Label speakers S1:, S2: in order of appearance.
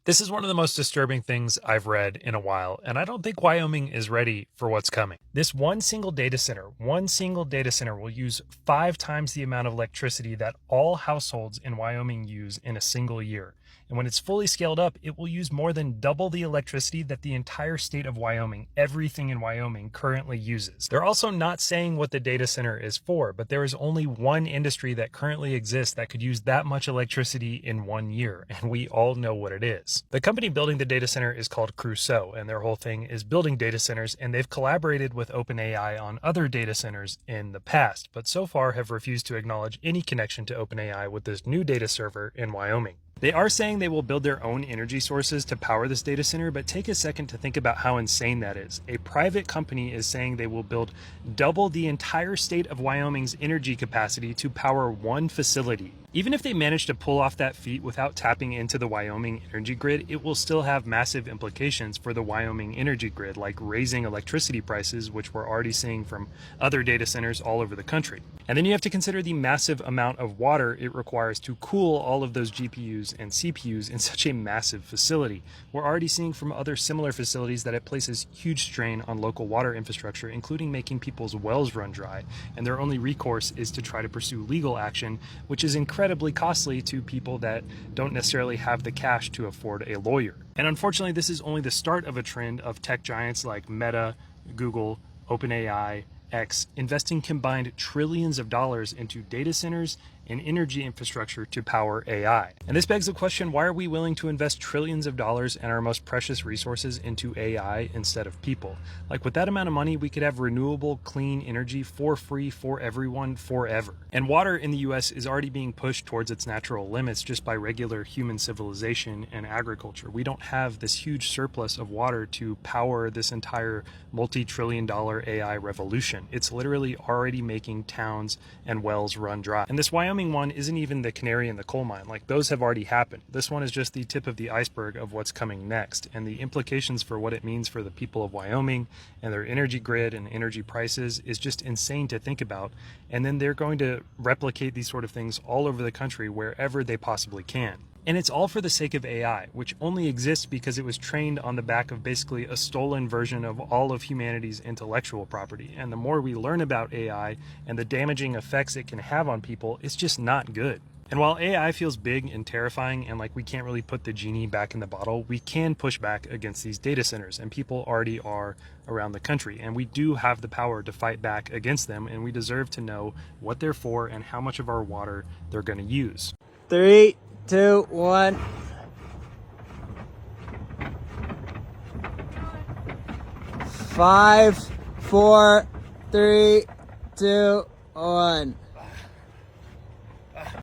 S1: This is one of the most disturbing things I've read in a while, and I don't think Wyoming is ready for what's coming. This one single data center will use 5 times the amount of electricity that all households in Wyoming use in a single year. And when it's fully scaled up, it will use more than double the electricity that the entire state of Wyoming, everything in Wyoming, currently uses. They're also not saying what the data center is for, but there is only one industry that currently exists that could use that much electricity in 1 year, and we all know what it is. The company building the data center is called Crusoe, and their whole thing is building data centers, and they've collaborated with OpenAI on other data centers in the past, but so far have refused to acknowledge any connection to OpenAI with this new data server in Wyoming. They are saying they will build their own energy sources to power this data center, but take a second to think about how insane that is. A private company is saying they will build double the entire state of Wyoming's energy capacity to power one facility. Even if they manage to pull off that feat without tapping into the Wyoming energy grid, it will still have massive implications for the Wyoming energy grid, like raising electricity prices, which we're already seeing from other data centers all over the country. And then you have to consider the massive amount of water it requires to cool all of those GPUs and CPUs in such a massive facility. We're already seeing from other similar facilities that it places huge strain on local water infrastructure, including making people's wells run dry, and their only recourse is to try to pursue legal action, which is incredibly costly to people that don't necessarily have the cash to afford a lawyer. And unfortunately, this is only the start of a trend of tech giants like Meta, Google, OpenAI, X investing combined trillions of dollars into data centers and energy infrastructure to power AI. And this begs the question, why are we willing to invest trillions of dollars and our most precious resources into AI instead of people? Like, with that amount of money, we could have renewable, clean energy for free for everyone forever. And water in the US is already being pushed towards its natural limits just by regular human civilization and agriculture. We don't have this huge surplus of water to power this entire multi-trillion-dollar AI revolution. It's literally already making towns and wells run dry. And this Wyoming one isn't even the canary in the coal mine. Like, those have already happened. This one is just the tip of the iceberg of what's coming next, and the implications for what it means for the people of Wyoming and their energy grid and energy prices is just insane to think about. And then they're going to replicate these sort of things all over the country wherever they possibly can. And it's all for the sake of AI, which only exists because it was trained on the back of basically a stolen version of all of humanity's intellectual property. And the more we learn about AI and the damaging effects it can have on people, it's just not good. And while AI feels big and terrifying and like we can't really put the genie back in the bottle, we can push back against these data centers, and people already are around the country. And we do have the power to fight back against them, and we deserve to know what they're for and how much of our water they're going to use.
S2: 3, 2, 1. 5, 4, 3, 2, 1.